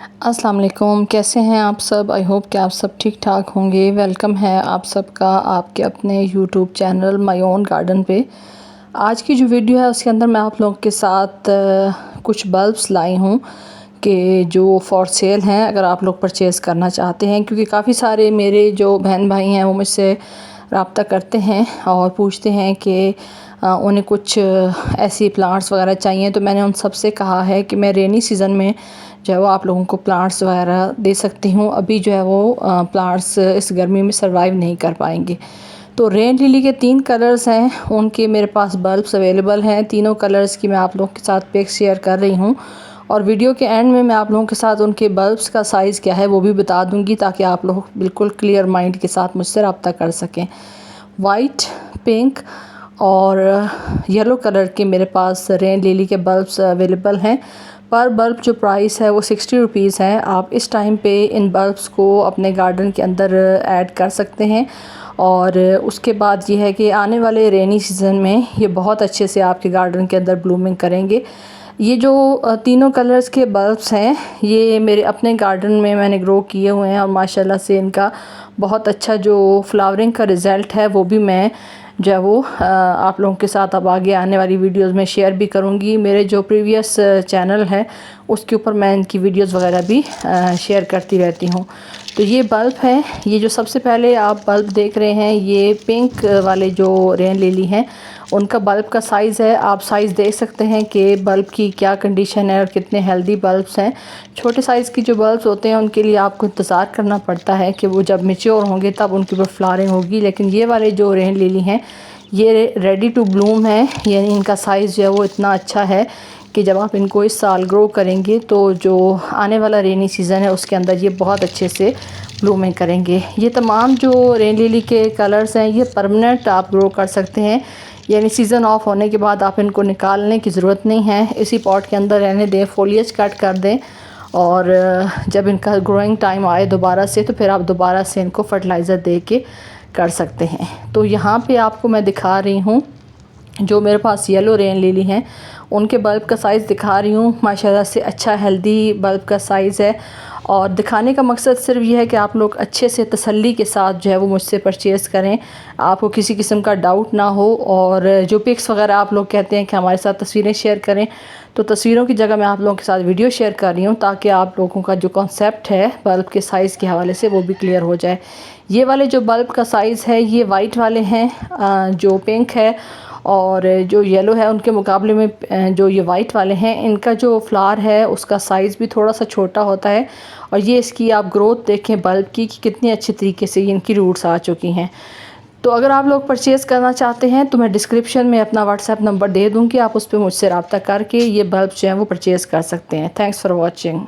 अस्सलाम वालेकुम, कैसे हैं आप सब। आई होप कि आप सब ठीक ठाक होंगे। वेलकम है आप सबका आपके अपने YouTube channel my own garden पे। आज की जो वीडियो है उसके अंदर मैं आप लोगों के साथ कुछ बल्ब्स लाई हूँ कि जो फॉर सेल हैं, अगर आप लोग परचेज़ करना चाहते हैं। क्योंकि काफ़ी सारे मेरे जो बहन भाई हैं वो मुझसे रब्ता करते हैं और पूछते हैं कि उन्हें कुछ ऐसी प्लांट्स वगैरह चाहिए। तो मैंने उन सब से कहा है कि मैं रेनी सीज़न में जो है वो आप लोगों को प्लांट्स वगैरह दे सकती हूँ। अभी जो है वो प्लांट्स इस गर्मी में सरवाइव नहीं कर पाएंगे। तो रेन लिली के 3 कलर्स हैं, उनके मेरे पास बल्ब्स अवेलेबल हैं। तीनों कलर्स की मैं आप लोगों के साथ पिक शेयर कर रही हूँ और वीडियो के एंड में मैं आप लोगों के साथ उनके बल्ब्स का साइज़ क्या है वो भी बता दूँगी, ताकि आप लोग बिल्कुल क्लियर माइंड के साथ मुझसे रब्ता कर सकें। वाइट, पिंक और येलो कलर के मेरे पास रेन लिली के बल्ब्स अवेलेबल हैं। पर बल्ब जो प्राइस है वो 60 रुपीज़ है। आप इस टाइम पे इन बल्ब्स को अपने गार्डन के अंदर ऐड कर सकते हैं। और उसके बाद ये है कि आने वाले रेनी सीज़न में ये बहुत अच्छे से आपके गार्डन के अंदर ब्लूमिंग करेंगे। ये जो तीनों कलर्स के बल्ब्स हैं ये मेरे अपने गार्डन में मैंने ग्रो किए हुए हैं और माशाल्लाह से इनका बहुत अच्छा जो फ्लावरिंग का रिज़ल्ट है वो भी मैं जो है वो आप लोगों के साथ अब आगे आने वाली वीडियोस में शेयर भी करूंगी। मेरे जो प्रीवियस चैनल है उसके ऊपर मैं इनकी वीडियोस वगैरह भी शेयर करती रहती हूँ। तो ये बल्ब है, ये जो सबसे पहले आप बल्ब देख रहे हैं ये पिंक वाले जो रेन लिली हैं उनका बल्ब का साइज़ है। आप साइज़ देख सकते हैं कि बल्ब की क्या कंडीशन है और कितने हेल्दी बल्ब्स हैं। छोटे साइज़ की जो बल्ब्स होते हैं उनके लिए आपको इंतज़ार करना पड़ता है कि वो जब मैच्योर होंगे तब उनके ऊपर फ्लावरिंग होगी। लेकिन ये वाले जो रेन लिली हैं ये रेडी टू ब्लूम है, यानी इनका साइज़ जो है वो इतना अच्छा है कि जब आप इनको इस साल ग्रो करेंगे तो जो आने वाला रेनी सीज़न है उसके अंदर ये बहुत अच्छे से ब्लूमिंग करेंगे। ये तमाम जो रेन लिली के कलर्स हैं ये परमानेंट आप ग्रो कर सकते हैं, यानी सीज़न ऑफ होने के बाद आप इनको निकालने की ज़रूरत नहीं है। इसी पॉट के अंदर रहने दें, फोलिएज कट कर दें और जब इनका ग्रोइंग टाइम आए दोबारा से तो फिर आप दोबारा से इनको फर्टिलाइज़र दे के कर सकते हैं। तो यहाँ पे आपको मैं दिखा रही हूँ जो मेरे पास येलो रेन लिली हैं उनके बल्ब का साइज़ दिखा रही हूँ। माशाल्लाह से अच्छा हेल्दी बल्ब का साइज़ है और दिखाने का मकसद सिर्फ ये है कि आप लोग अच्छे से तसल्ली के साथ जो है वो मुझसे परचेज़ करें, आपको किसी किस्म का डाउट ना हो। और जो पिक्स वगैरह आप लोग कहते हैं कि हमारे साथ तस्वीरें शेयर करें, तो तस्वीरों की जगह मैं आप लोगों के साथ वीडियो शेयर कर रही हूँ ताकि आप लोगों का जो कॉन्सेप्ट है बल्ब के साइज़ के हवाले से वो भी क्लियर हो जाए। ये वाले जो बल्ब का साइज़ है ये वाइट वाले हैं, जो पिंक है और जो येलो है उनके मुकाबले में जो ये वाइट वाले हैं इनका जो फ्लावर है उसका साइज़ भी थोड़ा सा छोटा होता है। और ये इसकी आप ग्रोथ देखें बल्ब की कि कितनी अच्छी तरीके से इनकी रूट्स आ चुकी हैं। तो अगर आप लोग परचेज़ करना चाहते हैं तो मैं डिस्क्रिप्शन में अपना व्हाट्सएप नंबर दे दूँगी, आप उस पर मुझसे रब्ता करके ये बल्ब जो हैं वो परचेज़ कर सकते हैं। Thanks for watching.